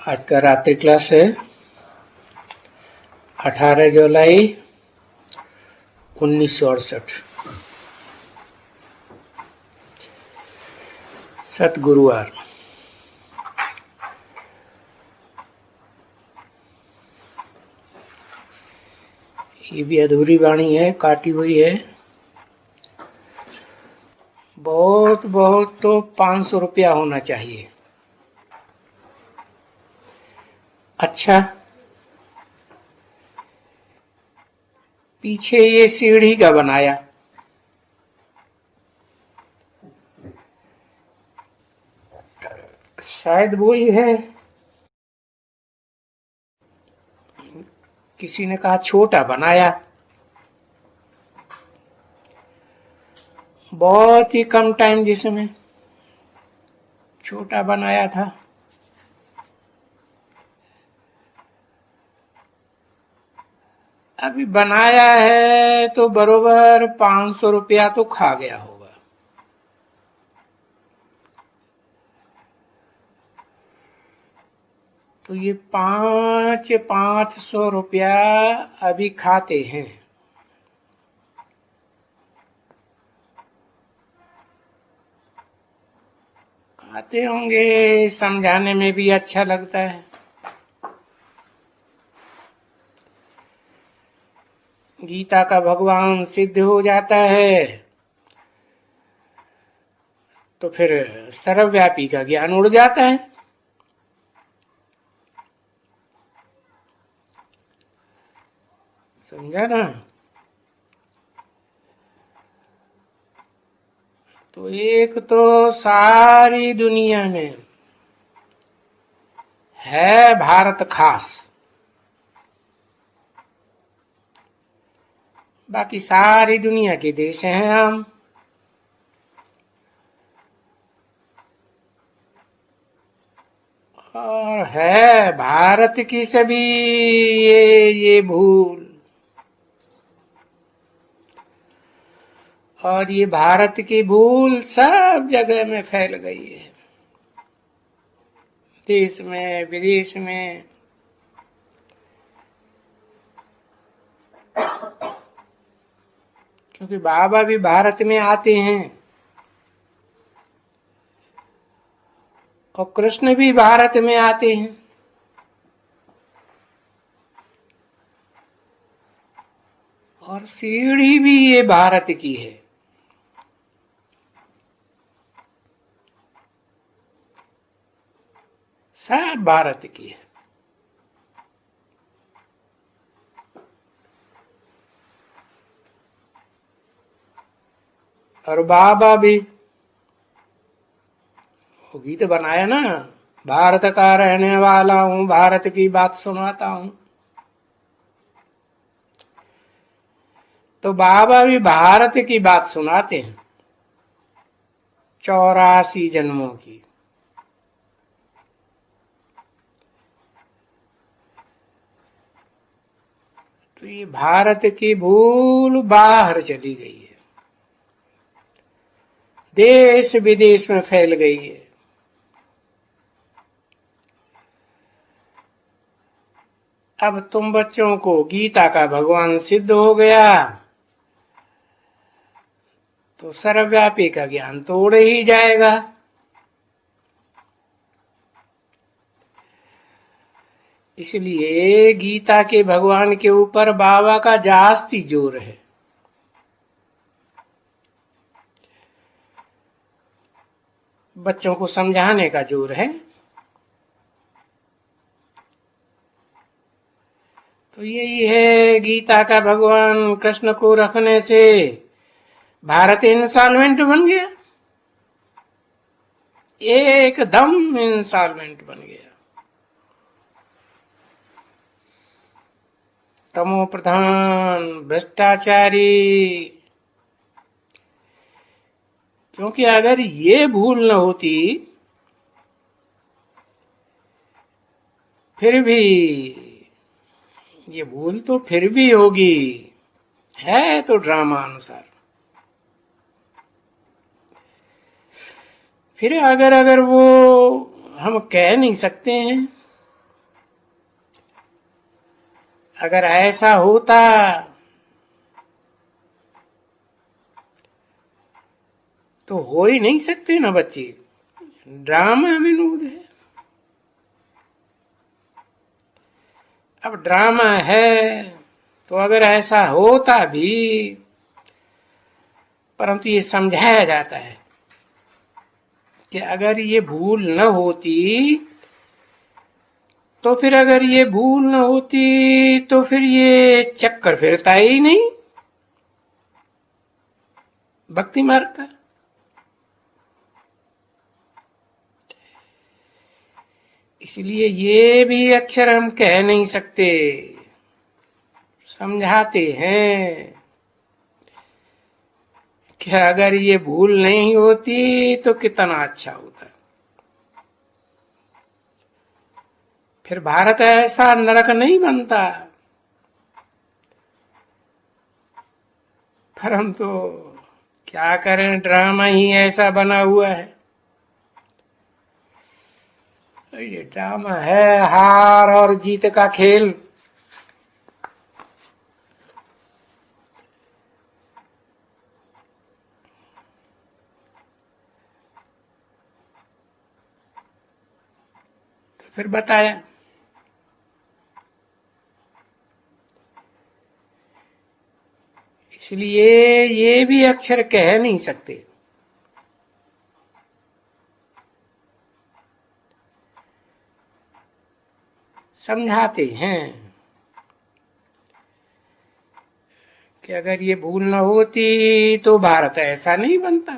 आज का रात्रि क्लास है 18 जुलाई 1968। सतगुरुवार। ये भी अधूरी वाणी है, काटी हुई है। बहुत बहुत तो 500 रुपया होना चाहिए। अच्छा, पीछे ये सीढ़ी का बनाया, शायद वो ही है। किसी ने कहा छोटा बनाया, बहुत ही कम टाइम जिसमें छोटा बनाया था। अभी बनाया है तो बरोबर 500 रुपया तो खा गया होगा। तो ये 500 रुपया अभी खाते हैं। खाते होंगे, समझाने में भी अच्छा लगता है। गीता का भगवान सिद्ध हो जाता है तो फिर सर्वव्यापी का ज्ञान उड़ जाता है। समझा ना? तो एक तो सारी दुनिया में है भारत खास, बाकी सारी दुनिया के देश हैं हम। और है भारत की सभी ये भूल, और ये भारत की भूल सब जगह में फैल गई है, देश में विदेश में। क्योंकि बाबा भी भारत में आते हैं और कृष्ण भी भारत में आते हैं। और सीढ़ी भी ये भारत की है। सब भारत की है। और बाबा भी वो गीत बनाया ना, भारत का रहने वाला हूं, भारत की बात सुनाता हूं। तो बाबा भी भारत की बात सुनाते हैं, 84 जन्मों की। तो ये भारत की भूल बाहर चली गई है, देश विदेश में फैल गई है। अब तुम बच्चों को गीता का भगवान सिद्ध हो गया तो सर्वव्यापी का ज्ञान तो उड़ ही जाएगा। इसलिए गीता के भगवान के ऊपर बाबा का जास्ती जोर है। बच्चों को समझाने का जोर है। तो यही है, गीता का भगवान कृष्ण को रखने से भारत इंस्टॉलमेंट बन गया, एकदम इंस्टॉलमेंट बन गया। तमो प्रधान, भ्रष्टाचारी। क्योंकि अगर ये भूल न होती, फिर भी ये भूल तो फिर भी होगी, है तो ड्रामा अनुसार। फिर अगर वो हम कह नहीं सकते हैं अगर ऐसा होता तो हो ही नहीं सकते ना बच्चे। ड्रामा विनोद है। अब ड्रामा है तो अगर ऐसा होता भी, परंतु ये समझाया जाता है कि अगर ये भूल न होती तो फिर, अगर ये भूल न होती तो फिर ये चक्कर फिरता ही नहीं भक्ति मार्ग का। इसलिए ये भी अक्षर हम कह नहीं सकते, समझाते हैं कि अगर ये भूल नहीं होती तो कितना अच्छा होता। फिर भारत ऐसा नरक नहीं बनता। परंतु क्या करें, ड्रामा ही ऐसा बना हुआ है। ये ड्रामा है, हार और जीत का खेल। तो फिर बताया, इसलिए ये भी अक्षर कह नहीं सकते। समझाते हैं कि अगर ये भूल न होती तो भारत ऐसा नहीं बनता।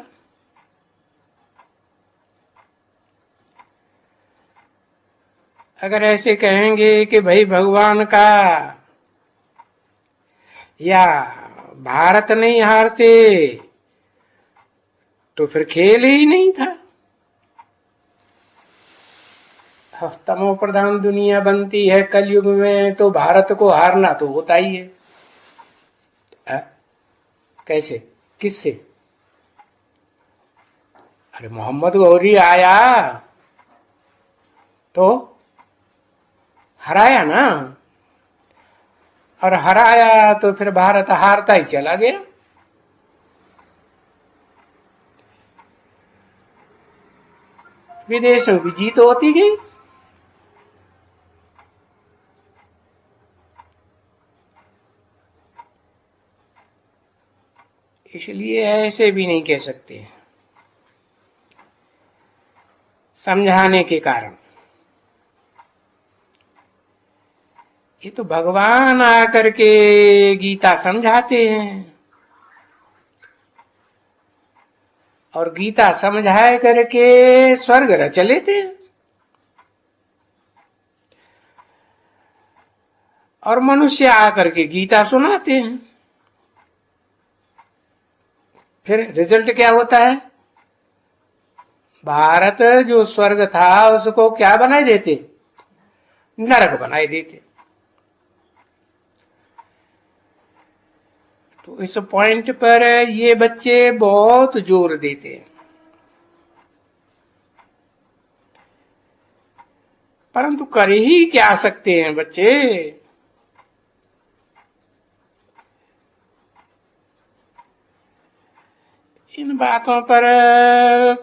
अगर ऐसे कहेंगे कि भाई भगवान का या भारत नहीं हारते तो फिर खेल ही नहीं था। तमो प्रधान दुनिया बनती है कलयुग में तो भारत को हारना तो होता ही है। कैसे, किससे? अरे मोहम्मद गौरी आया तो हराया ना, और हराया तो फिर भारत हारता ही चला गया। विदेशों की जीत होती गई। इसलिए ऐसे भी नहीं कह सकते, समझाने के कारण। ये तो भगवान आकर के गीता समझाते हैं, और गीता समझाए करके स्वर्ग रच लेते हैं, और मनुष्य आकर के गीता सुनाते हैं। फिर रिजल्ट क्या होता है? भारत जो स्वर्ग था उसको क्या बनाए देते? नरक बनाए देते। तो इस पॉइंट पर ये बच्चे बहुत जोर देते हैं, परंतु कर ही क्या सकते हैं बच्चे। इन बातों पर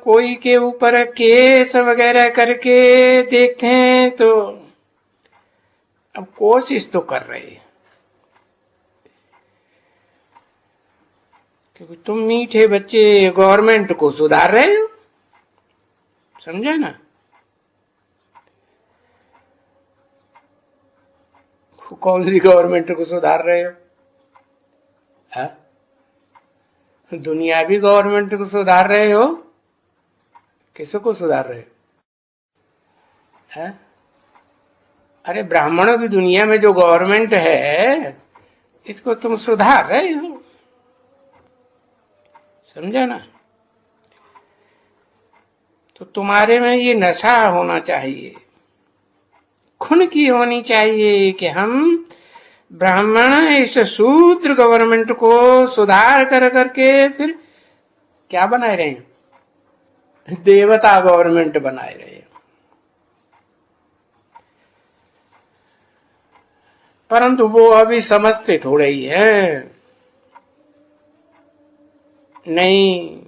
कोई के ऊपर केस वगैरह करके देखें तो अब कोशिश तो कर रहे हैं, क्योंकि तुम मीठे बच्चे गवर्नमेंट को सुधार रहे हो, समझे ना? कौन सी गवर्नमेंट को सुधार रहे हो? हा? दुनियावी गवर्नमेंट को सुधार रहे हो? किसको सुधार रहे हो? हा? अरे ब्राह्मणों की दुनिया में जो गवर्नमेंट है इसको तुम सुधार रहे हो, समझा ना? तो तुम्हारे में ये नशा होना चाहिए, खून की होनी चाहिए कि हम ब्राह्मण इस शूद्र गवर्नमेंट को सुधार कर करके फिर क्या बनाए रहे हैं? देवता गवर्नमेंट बनाए रहे हैं। परंतु वो अभी समझते थोड़े ही हैं। नहीं,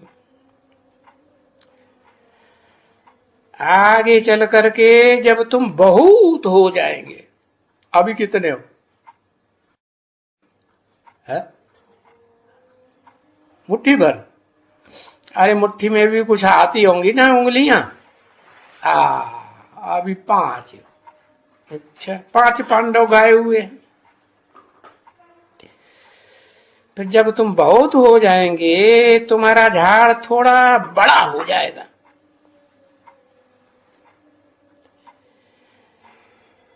आगे चल करके जब तुम बहुत हो जाएंगे, अभी कितने हो है? मुट्ठी भर। अरे मुट्ठी में भी कुछ आती होंगी ना उंगलियां। अभी 5। अच्छा, 5 पांडव गाए हुए हैं। फिर जब तुम बहुत हो जाएंगे, तुम्हारा झाड़ थोड़ा बड़ा हो जाएगा।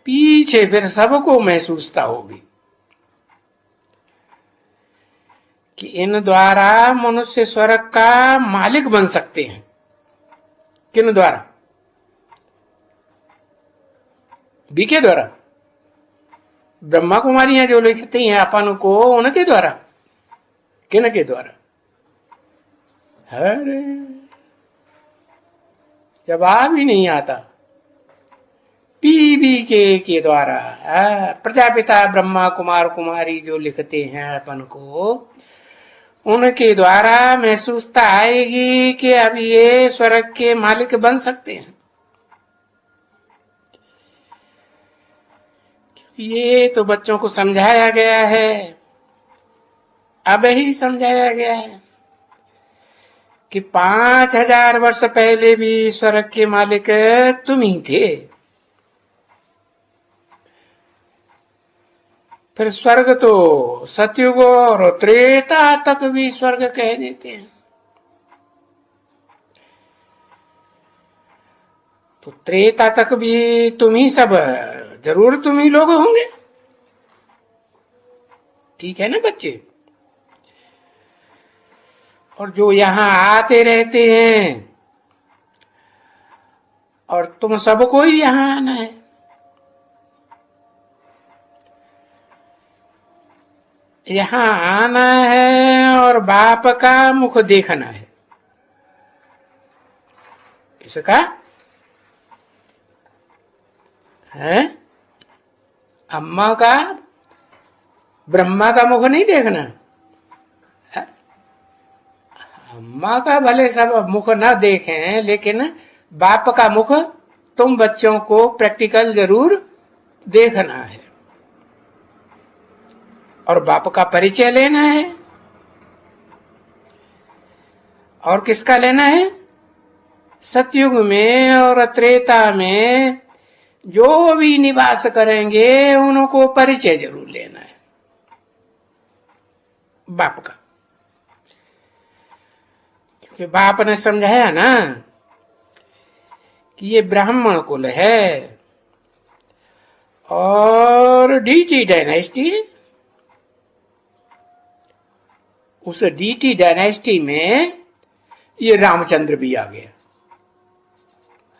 पीछे फिर सबको महसूसता होगी कि इन द्वारा मनुष्य स्वर्ग का मालिक बन सकते हैं। किन द्वारा? बीके द्वारा। ब्रह्मा कुमारियां जो लिखती हैं अपन को, उनके द्वारा। किन के द्वारा? अरे जवाब ही नहीं आता। पीबी के द्वारा प्रजापिता ब्रह्मा कुमार कुमारी जो लिखते हैं अपन को, उनके द्वारा महसूसता आएगी कि अब ये स्वर्ग के मालिक बन सकते हैं। ये तो बच्चों को समझाया गया है, अब ही समझाया गया है कि 5000 वर्ष पहले भी स्वर्ग के मालिक तुम ही थे। फिर स्वर्ग तो सतयुग और त्रेता तक भी स्वर्ग कह देते हैं। तो त्रेता तक भी तुम ही सब, जरूर तुम ही लोग होंगे। ठीक है ना बच्चे? और जो यहां आते रहते हैं, और तुम सबको ही यहां आना है। यहां आना है और बाप का मुख देखना है। किसका है? अम्मा का, ब्रह्मा का मुख नहीं देखना है? अम्मा का भले सब मुख ना देखें, लेकिन बाप का मुख तुम बच्चों को प्रैक्टिकल जरूर देखना है। और बाप का परिचय लेना है। और किसका लेना है? सतयुग में और त्रेता में जो भी निवास करेंगे, उनको परिचय जरूर लेना है बाप का। क्योंकि बाप ने समझाया ना कि ये ब्राह्मण कुल है और डीटी डायनेस्टी। उस डीटी डायनेस्टी में ये रामचंद्र भी आ गया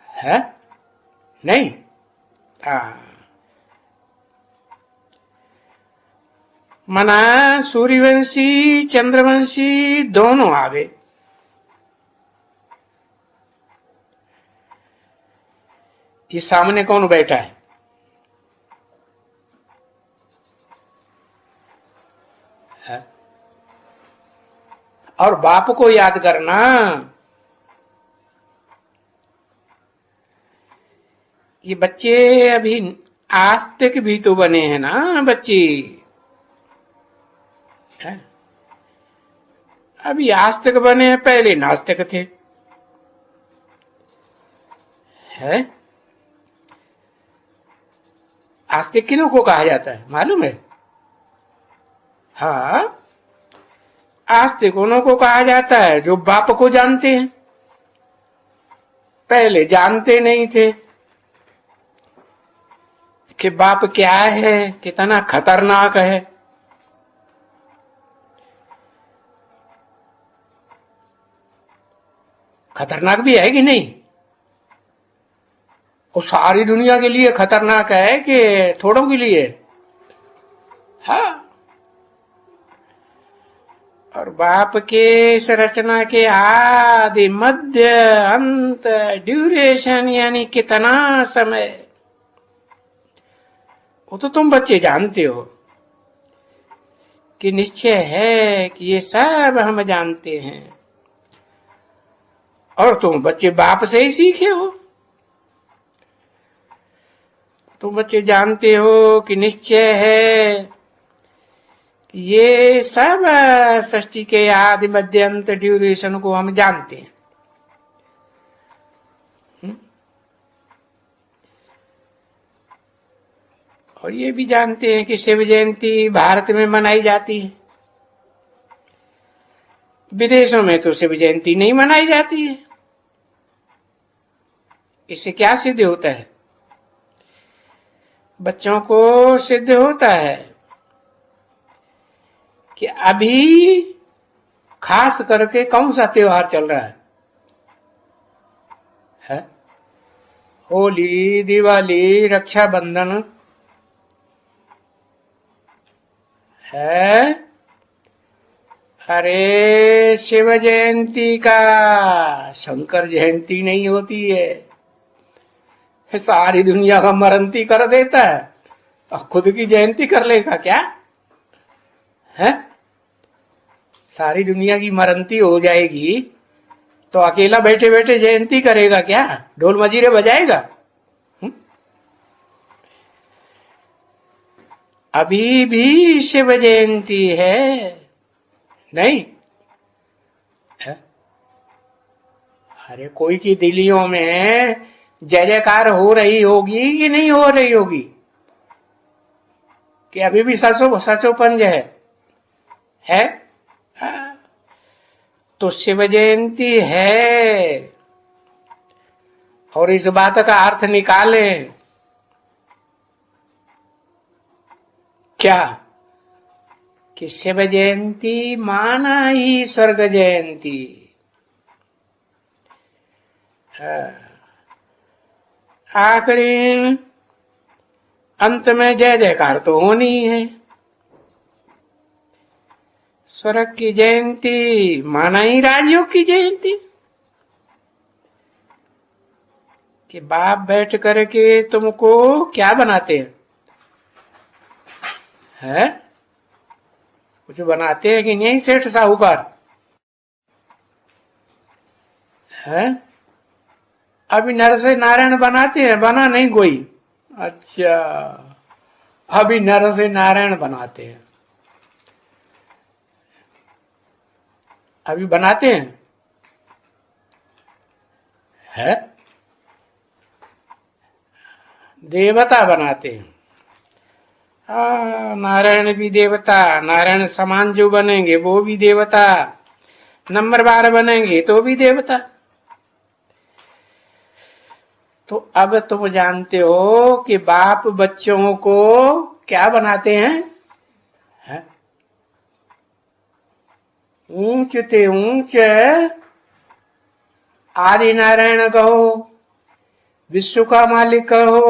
है। नहीं, मना सूर्यवंशी चंद्रवंशी दोनों आ गए। ये सामने कौन बैठा है? और बाप को याद करना। ये बच्चे अभी आस्तिक भी तो बने हैं ना बच्चे, है? अभी आस्तिक बने हैं, पहले नास्तिक थे, है? आस्तिक किन्हों को कहा जाता है मालूम है? हाँ, आस्तिक उन्हों को कहा जाता है जो बाप को जानते हैं। पहले जानते नहीं थे कि बाप क्या है, कितना खतरनाक है। खतरनाक भी है कि नहीं? वो सारी दुनिया के लिए खतरनाक है कि थोड़ों के लिए? हाँ। और बाप के इस रचना के आदि मध्य अंत ड्यूरेशन यानी कितना समय, वो तो तुम बच्चे जानते हो कि निश्चय है कि ये सब हम जानते हैं, और तुम बच्चे बाप से ही सीखे हो। तुम बच्चे जानते हो कि निश्चय है कि ये सब सृष्टि के आदि मध्य अंत ड्यूरेशन को हम जानते हैं। और ये भी जानते हैं कि शिव जयंती भारत में मनाई जाती है, विदेशों में तो शिव जयंती नहीं मनाई जाती है। इससे क्या सिद्ध होता है? बच्चों को सिद्ध होता है कि अभी खास करके कौन सा त्योहार चल रहा है? होली, दिवाली, रक्षाबंधन है। अरे शिव जयंती का शंकर जयंती नहीं होती है, सारी दुनिया का मरंती कर देता है और खुद की जयंती कर लेगा क्या? है सारी दुनिया की मरंती हो जाएगी तो अकेला बैठे बैठे जयंती करेगा क्या? ढोल मजीरे बजाएगा? अभी भी शिव जयंती है नहीं है? अरे कोई की दिलियों में जय जयकार हो रही होगी कि नहीं हो रही होगी? कि अभी भी सचोपंज है? तो शिव जयंती है, और इस बात का अर्थ निकालें क्या कि शिव जयंती माना ही स्वर्ग जयंती। आखिरी अंत में जय जयकार तो होनी ही है। स्वर्ग की जयंती माना ही राजयोग की जयंती, कि बाप बैठ करके तुमको क्या बनाते हैं? कुछ बनाते हैं कि नहीं सेठ साहूकार? है अभी नर से नारायण बनाते हैं? बना नहीं कोई? अच्छा, अभी नर से नारायण बनाते हैं, अभी बनाते हैं? है देवता बनाते हैं। नारायण भी देवता, नारायण समान जो बनेंगे वो भी देवता, नंबर 12 बनेंगे तो भी देवता। तो अब तुम जानते हो कि बाप बच्चों को क्या बनाते हैं? ऊंच ते ऊंच आदि नारायण कहो, विश्व का मालिक कहो,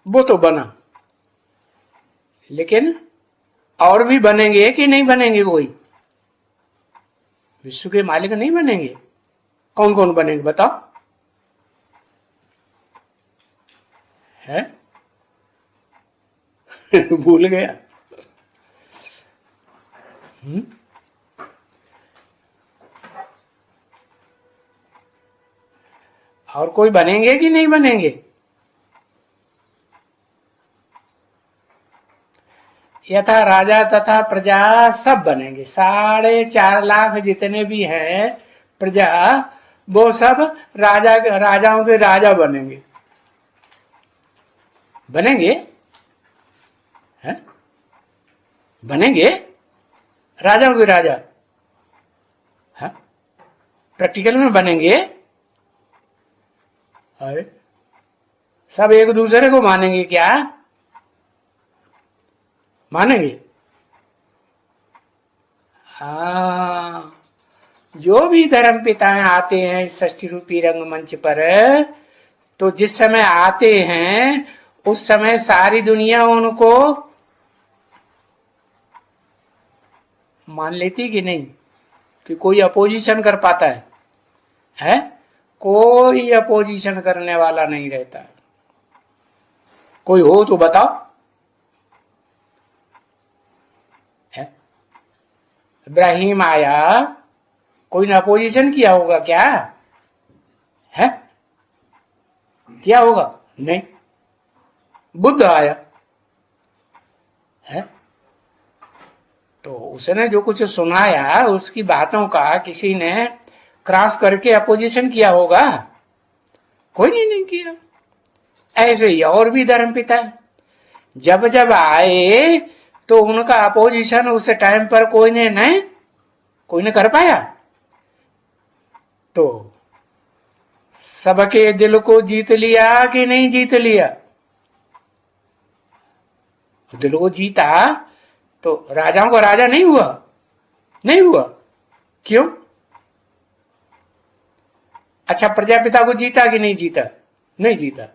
वो तो बना, लेकिन और भी बनेंगे कि नहीं बनेंगे? कोई विश्व के मालिक नहीं बनेंगे? कौन कौन बनेंगे बताओ? है भूल गया? और कोई बनेंगे कि नहीं बनेंगे? यथा राजा तथा प्रजा सब बनेंगे। 4.5 लाख जितने भी हैं प्रजा, वो सब राजाओं के राजा बनेंगे। बनेंगे? है बनेंगे राजाओं के राजा? है प्रैक्टिकल में बनेंगे? अरे सब एक दूसरे को मानेंगे क्या? मानेंगे? जो भी धर्म पिताएं आते हैं षष्ठी रूपी रंगमंच पर, तो जिस समय आते हैं उस समय सारी दुनिया उनको मान लेती कि नहीं? कि कोई अपोजिशन कर पाता है? कोई अपोजिशन करने वाला नहीं रहता। कोई हो तो बताओ। है? इब्राहिम आया, कोई ने अपोजिशन किया होगा क्या? है? किया होगा? नहीं। बुद्ध आया है, तो उसने जो कुछ सुनाया उसकी बातों का किसी ने क्रॉस करके अपोजिशन किया होगा? कोई नहीं किया। ऐसे ही और भी धर्म पिता है, जब जब आए तो उनका अपोजिशन उस टाइम पर कोई ने कर पाया। तो सबके दिल को जीत लिया कि नहीं जीत लिया? दिल को जीता तो राजाओं का राजा नहीं हुआ? नहीं हुआ। क्यों? अच्छा, प्रजापिता को जीता कि नहीं जीता? नहीं जीता।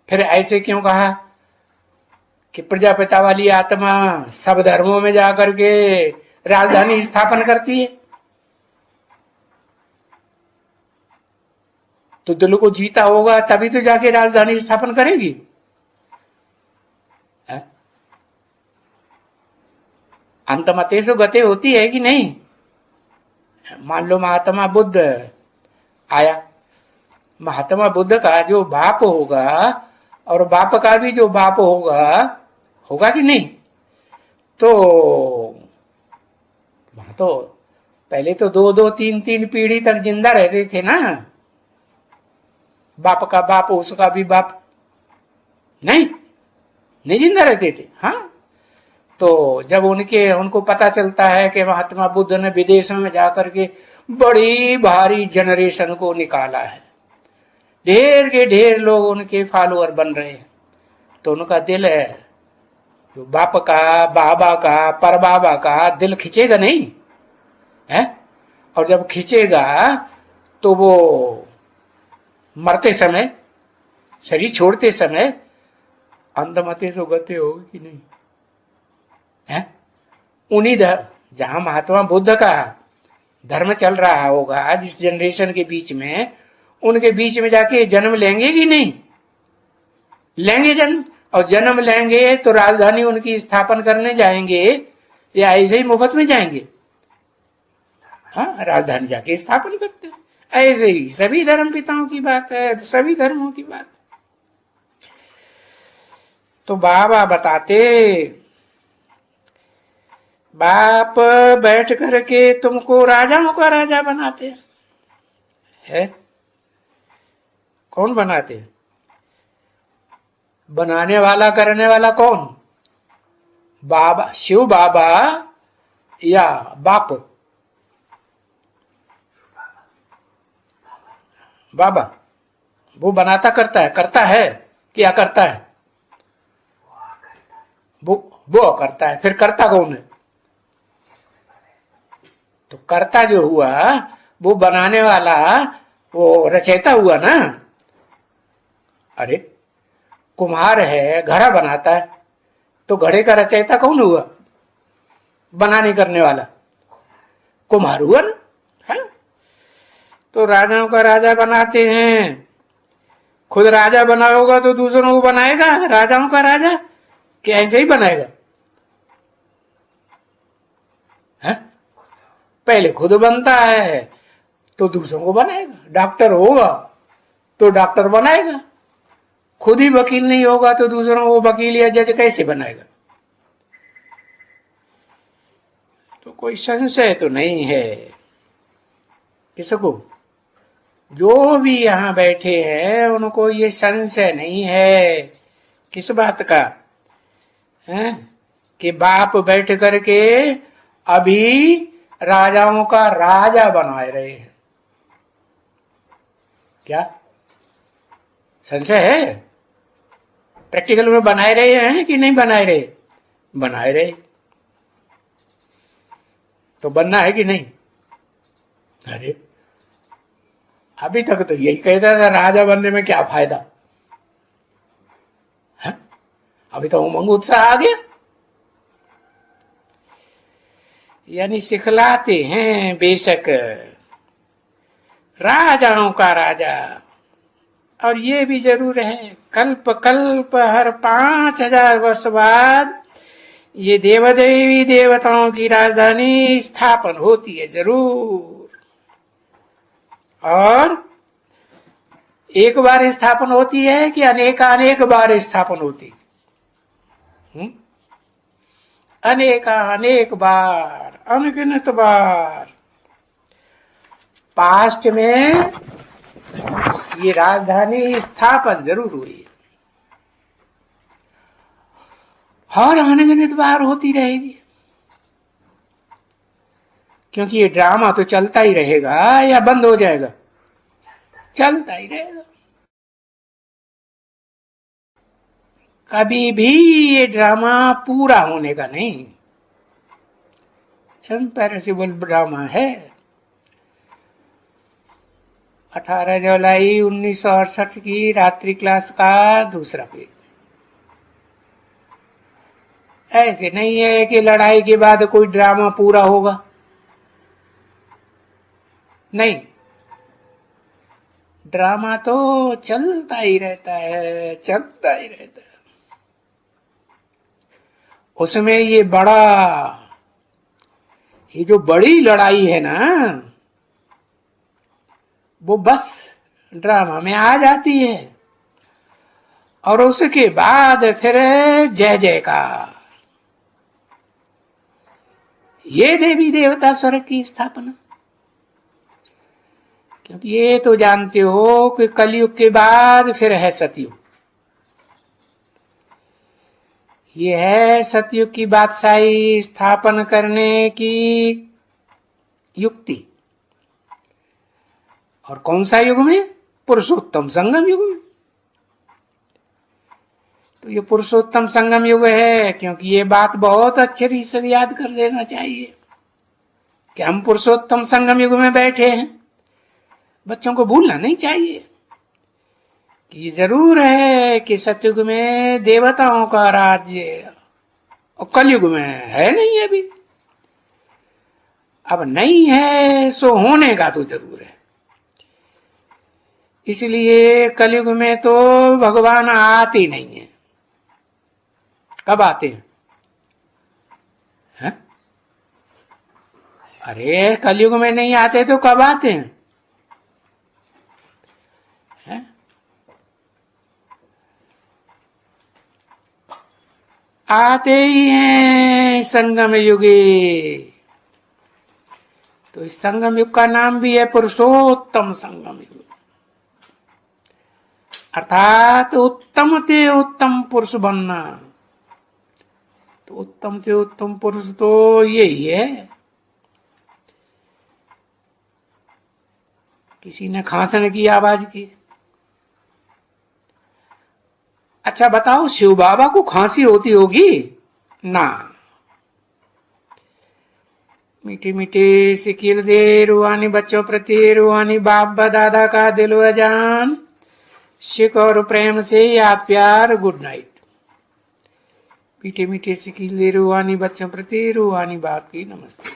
फिर ऐसे क्यों कहा कि प्रजापिता वाली आत्मा सब धर्मों में जाकर के राजधानी स्थापन करती है? तो दिल को जीता होगा तभी तो जाके राजधानी स्थापन करेगी। अंतमतेषु गति होती है कि नहीं? मान लो महात्मा बुद्ध आया, महात्मा बुद्ध का जो बाप होगा और बाप का भी जो बाप होगा कि नहीं? तो वहां तो पहले तो 2-2, 3-3 पीढ़ी तक जिंदा रहते थे ना। बाप का बाप, उसका भी बाप नहीं जिंदा रहते थे। हाँ, तो जब उनको पता चलता है कि महात्मा बुद्ध ने विदेशों में जाकर के बड़ी भारी जनरेशन को निकाला है, ढेर के ढेर लोग उनके फॉलोअर बन रहे हैं, तो उनका दिल है जो बाप का, बाबा का, परबाबा का दिल खींचेगा नहीं है? और जब खींचेगा तो वो मरते समय, शरीर छोड़ते समय अंतमते सो गते होगी कि नहीं? है? उन्हीं जहां महात्मा बुद्ध का धर्म चल रहा होगा, जिस जनरेशन के बीच में, उनके बीच में जाके जन्म लेंगे कि नहीं लेंगे? जन्म, और जन्म लेंगे तो राजधानी उनकी स्थापन करने जाएंगे या ऐसे ही मुफ्त में जाएंगे? हाँ, राजधानी जाके स्थापन करते हैं। ऐसे ही सभी धर्म पिताओं की बात है, सभी धर्मों की बात। तो बाबा बताते, बाप बैठ करके तुमको राजाओं का राजा बनाते हैं। कौन बनाते? बनाने वाला, करने वाला कौन? बाबा, शिव बाबा या बाप? बाबा वो बनाता करता है क्या करता है? वो करता है। फिर करता कौन है? तो कर्ता जो हुआ वो बनाने वाला, वो रचयिता हुआ ना। अरे कुम्हार है, घड़ा बनाता है, तो घड़े का रचयिता कौन हुआ? बनाने करने वाला कुम्हार हुआ ना। है? तो राजाओं का राजा बनाते हैं। खुद राजा बना होगा तो दूसरों को बनाएगा राजाओं का राजा, कि ऐसे ही बनाएगा? है? पहले खुद बनता है तो दूसरों को बनाएगा। डॉक्टर होगा तो डॉक्टर बनाएगा, खुद ही वकील नहीं होगा तो दूसरों को वकील या जज कैसे बनाएगा? तो कोई संशय तो नहीं है किसको? जो भी यहां बैठे हैं उनको ये संशय नहीं है। किस बात का? है कि बाप बैठ करके अभी राजाओं का राजा बनाए रहे हैं। क्या संशय है? प्रैक्टिकल में बनाए रहे हैं कि नहीं बनाए रहे? बनाए रहे। तो बनना है कि नहीं? अरे अभी तक तो यही कहता था राजा बनने में क्या फायदा है? अभी तो उमंग उत्साह आ गया। यानी सिखलाते हैं बेशक राजाओं का राजा, और ये भी जरूर है, कल्प कल्प हर 5000 वर्ष बाद ये देवदेवी देवताओं की राजधानी स्थापन होती है जरूर। और एक बार स्थापन होती है कि अनेक बार स्थापन होती? अनेक बार, अनगिनत बार पास्ट में ये राजधानी स्थापन जरूर हुई और अनगिनत बार होती रहेगी, क्योंकि ये ड्रामा तो चलता ही रहेगा या बंद हो जाएगा? चलता ही रहेगा। कभी भी ये ड्रामा पूरा होने का नहीं, इम्पॉसिबल ड्रामा है। 18 जुलाई 1968 की रात्रि क्लास का दूसरा पेज। ऐसे नहीं है कि लड़ाई के बाद कोई ड्रामा पूरा होगा, नहीं, ड्रामा तो चलता ही रहता है, चलता ही रहता है। उसमें ये जो बड़ी लड़ाई है ना, वो बस ड्रामा में आ जाती है और उसके बाद फिर जय जयकार, ये देवी देवता स्वर्ग की स्थापना। क्योंकि ये तो जानते हो कि कलयुग के बाद फिर है सतयुग। ये है सतयुग की बादशाही स्थापन करने की युक्ति। और कौन सा युग में? पुरुषोत्तम संगम युग में। तो ये पुरुषोत्तम संगम युग है, क्योंकि ये बात बहुत अच्छे से याद कर लेना चाहिए कि हम पुरुषोत्तम संगम युग में बैठे हैं। बच्चों को भूलना नहीं चाहिए कि ये जरूर है कि सतयुग में देवताओं का राज्य, और कलयुग में है नहीं अभी। अब नहीं है सो होने का तो जरूर है। इसलिए कलयुग में तो भगवान आते नहीं है। कब आते हैं? है? अरे कलयुग में नहीं आते तो कब आते हैं? है? आते ही हैं संगम युगे। तो इस संगम युग का नाम भी है पुरुषोत्तम संगम युग, अर्थात उत्तम ते उत्तम पुरुष बनना। तो उत्तम से उत्तम पुरुष तो यही है। किसी ने खांसने की आवाज की। अच्छा बताओ, शिव बाबा को खांसी होती होगी ना? मीठी मीठी सिकिल दे रूहानी बच्चों प्रति रूहानी बाप दादा का दिल जान, शिक और प्रेम से याद प्यार, गुड नाइट। मीठे मीठे सिकिल दे रूहानी बच्चों प्रति रूहानी बाप की नमस्ते।